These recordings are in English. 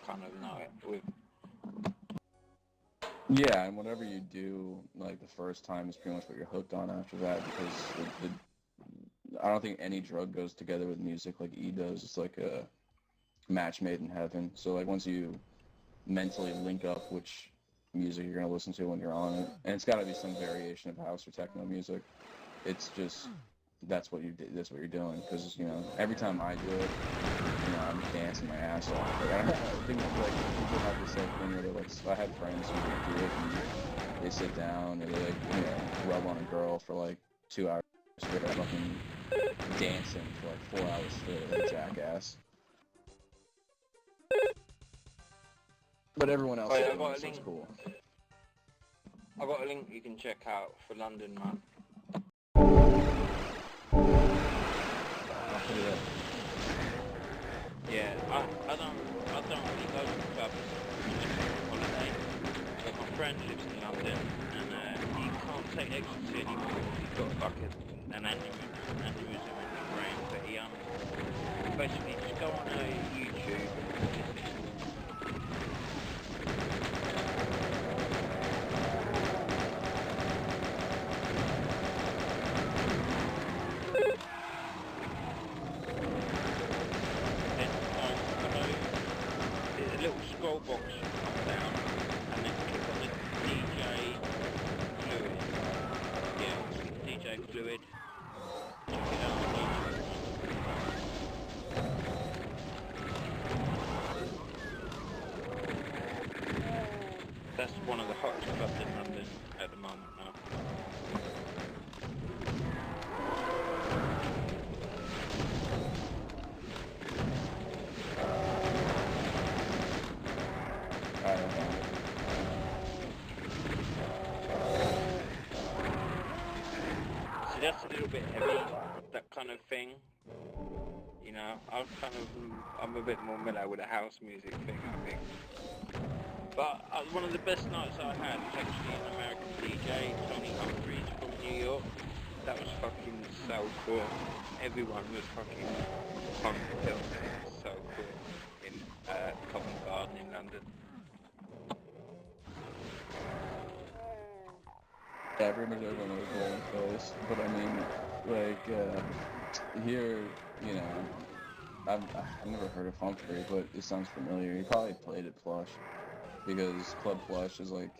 kind of know it with. Yeah, and whatever you do, like the first time is pretty much what you're hooked on after that because I don't think any drug goes together with music like E does. It's like a match made in heaven. So like once you mentally link up which music you're gonna listen to when you're on it, and it's got to be some variation of house or techno music. It's just that's what you that's what you're doing because every time I do it, I'm dancing my ass off. Like I think like people have this like thing where they like I have friends who do it and they sit down and they like rub on a girl for like 2 hours straight, fucking dancing for like 4 hours straight like a jackass. But everyone else is doing it, so it's cool. I got a link you can check out for London, man. Yeah, I don't really go to clubs on holiday. But my friend lives in London and he can't take ecstasy anymore. He's got like an aneurysm in his brain, but he basically just go on YouTube. Scroll box down and then click on the DJ fluid. Yeah, DJ fluid. Check it out on YouTube. That's one of the hottest clubs in London at the moment now. That's a little bit heavy, that kind of thing. I'm a bit more mellow with the house music thing, I think. But one of the best nights I had was actually an American DJ, Tony Humphries from New York. That was fucking so cool. Everyone was fucking on the hill. So cool. In Covent Garden in London. Yeah, pretty much everyone knows Rolling Place, but I mean, like, here, I've never heard of Humphrey, but it sounds familiar. He probably played at Plush, because Club Plush is like,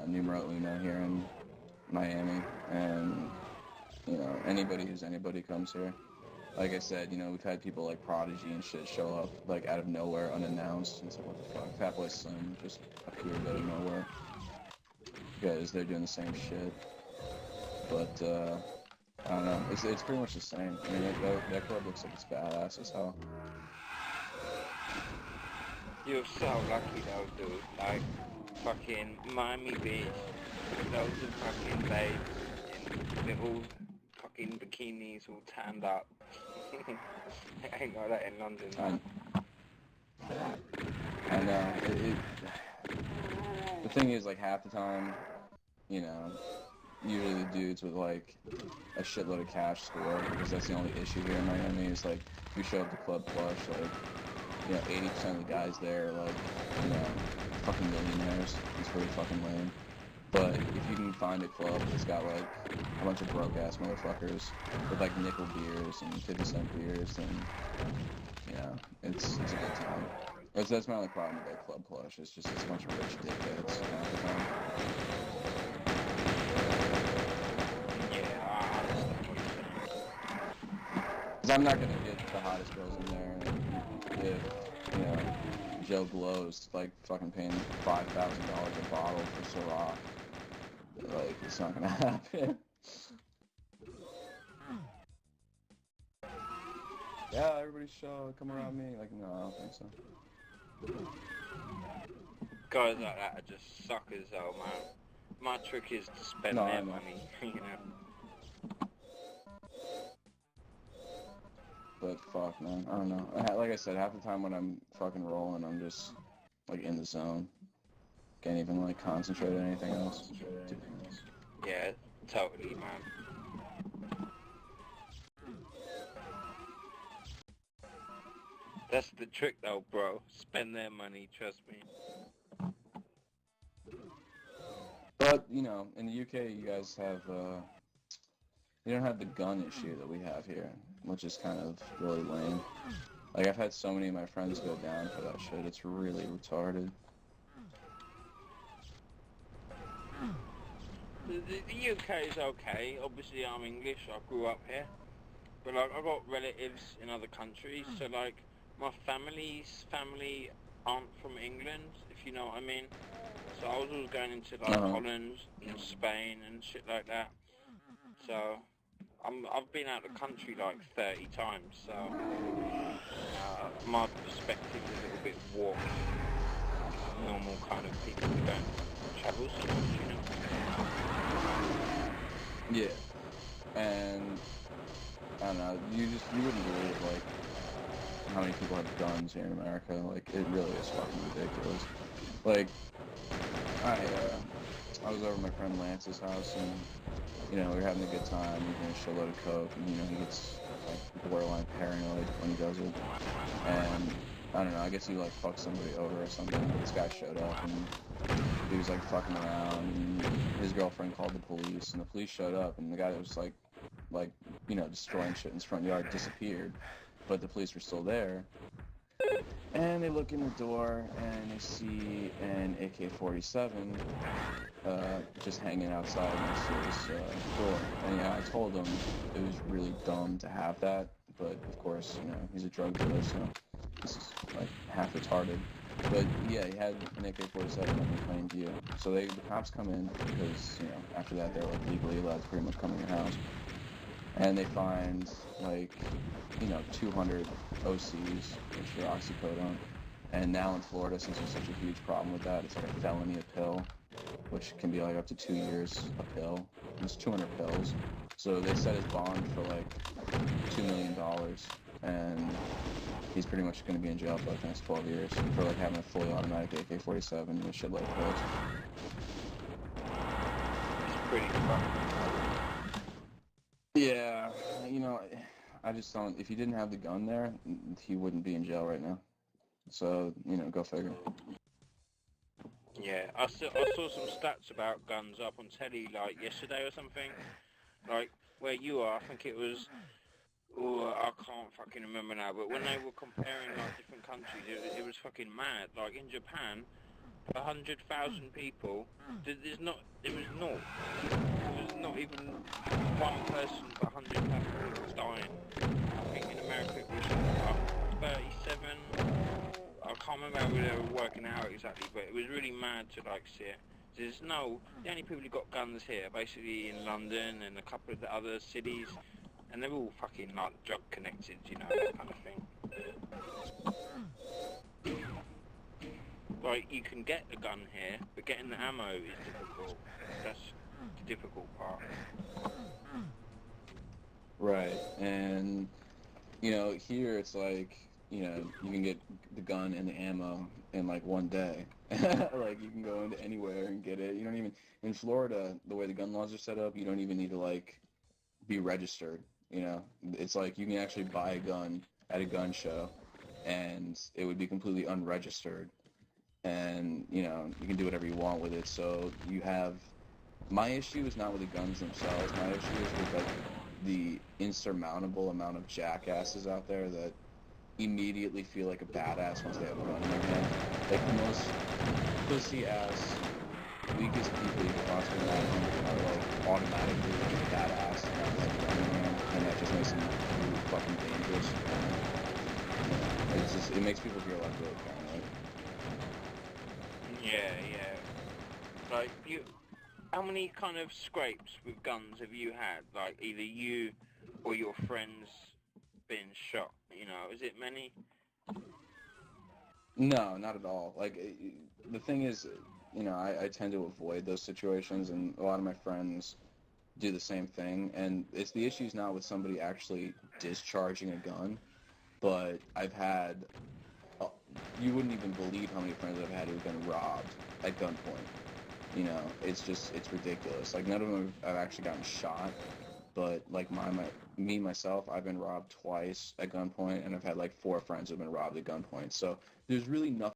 numero uno here in Miami, and, anybody who's anybody comes here. Like I said, we've had people like Prodigy and shit show up, like, out of nowhere, unannounced, and it's like, what the fuck, Fatboy Slim just appeared out of nowhere. Because they're doing the same shit, but I don't know. It's pretty much the same. I mean, that club looks like it's badass as hell. You're so lucky though, dude. Like, fucking Miami Beach, loads of fucking babes in little fucking bikinis all tanned up. Ain't like that in London, man. I know. The thing is, like, half the time, usually the dudes with, like, a shitload of cash score, because that's the only issue here in Miami, is, like, if you show up to Club Plush, like, 80% of the guys there are, like, fucking millionaires. It's pretty fucking lame. But if you can find a club that's got, like, a bunch of broke-ass motherfuckers with, like, nickel beers and 50-cent beers, then, it's a good time. That's my only problem with that Club Plush. It's just it's a bunch of rich dickheads half the time. Yeah, I understand what you're saying. Because I'm not gonna get the hottest girls in there if Joe Blow's like fucking paying $5,000 a bottle for Ciroc. Like, it's not gonna happen. Yeah, everybody show, come around me. Like, no, I don't think so. Guys like that are just suckers though, man. My trick is to spend their money, But fuck, man, I don't know. Like I said, half the time when I'm fucking rolling, I'm just like in the zone. Can't even like concentrate on anything else. Yeah, totally, man. That's the trick, though, bro. Spend their money. Trust me. But you know, in the UK, you guys have you don't have the gun issue that we have here, which is kind of really lame. Like I've had so many of my friends go down for that shit. It's really retarded. The UK is okay. Obviously, I'm English. I grew up here. But, like, I've got relatives in other countries. So, like, my family's family aren't from England, if you know what I mean. So I was always going into, like, Holland and Spain and shit like that. So I've been out of the country, like, 30 times. So my perspective is a little bit warped. Normal kind of people who don't travel so much, you know. Yeah, and I don't know. You wouldn't believe like how many people have guns here in America. Like it really is fucking ridiculous. Like I was over at my friend Lance's house and you know we were having a good time, eating a shitload of coke, and you know he gets like borderline paranoid when he does it, and I don't know. I guess he like fucked somebody over or something. This guy showed up and he was like fucking around. And his girlfriend called the police, and the police showed up, and the guy that was like you know destroying shit in his front yard disappeared, but the police were still there. And they look in the door and they see an AK-47 just hanging outside next to his door. And yeah, I told him it was really dumb to have that, but of course, you know, he's a drug dealer, so this is like half retarded. But yeah, he had an AK-47 up in plain view. So the cops come in because, you know, after that they're like legally allowed to pretty much come in your house. And they find like, you know, 200 OCs, which are oxycodone. And now in Florida, since there's such a huge problem with that, it's like a felony a pill, which can be like up to 2 years a pill. It's 200 pills. So they set his bond for like $2 million, and he's pretty much going to be in jail for like the next 12 years for like having a fully automatic AK-47 and a shitload of pills. It's pretty fucking. Yeah, you know, I just don't. If he didn't have the gun there, he wouldn't be in jail right now. So, you know, go figure. Yeah, I saw some stats about guns up on telly like yesterday or something. Like where you are, I think it was. Oh, I can't fucking remember now. But when they were comparing like different countries, it was fucking mad. Like in Japan, 100,000 people, it was not even one person for 100,000 people dying. I think in America it was 37. I can't remember how they were working out exactly, but it was really mad to like see it. The only people who got guns here, basically in London and a couple of the other cities, and they're all fucking like drug connected, you know, that kind of thing. Like, you can get a gun here, but getting the ammo is difficult. That's the difficult part. Right, and, you know, here it's like, you know, you can get the gun and the ammo in like one day. Like, you can go into anywhere and get it. You don't even, in Florida, the way the gun laws are set up, you don't even need to, like, be registered, you know? It's like you can actually buy a gun at a gun show, and it would be completely unregistered. And, you know, you can do whatever you want with it. So you have, my issue is not with the guns themselves. My issue is with, like, the insurmountable amount of jackasses out there that immediately feel like a badass once they have a gun in their hand. Like, the most pussy-ass, weakest people you can possibly imagine are, like, automatically like a badass and have, like, a gun in their hand, and that just makes them really fucking dangerous. It's just, it makes people feel like really paranoid. Yeah. Like, how many kind of scrapes with guns have you had? Like, either you or your friends been shot, you know? Is it many? No, not at all. Like, the thing is, you know, I tend to avoid those situations, and a lot of my friends do the same thing, and the issue's not with somebody actually discharging a gun, but I've had, you wouldn't even believe how many friends I've had who've been robbed at gunpoint. You know, it's ridiculous. Like, none of them have actually gotten shot, but, like, me myself, I've been robbed twice at gunpoint, and I've had like 4 friends who've been robbed at gunpoint. So there's really nothing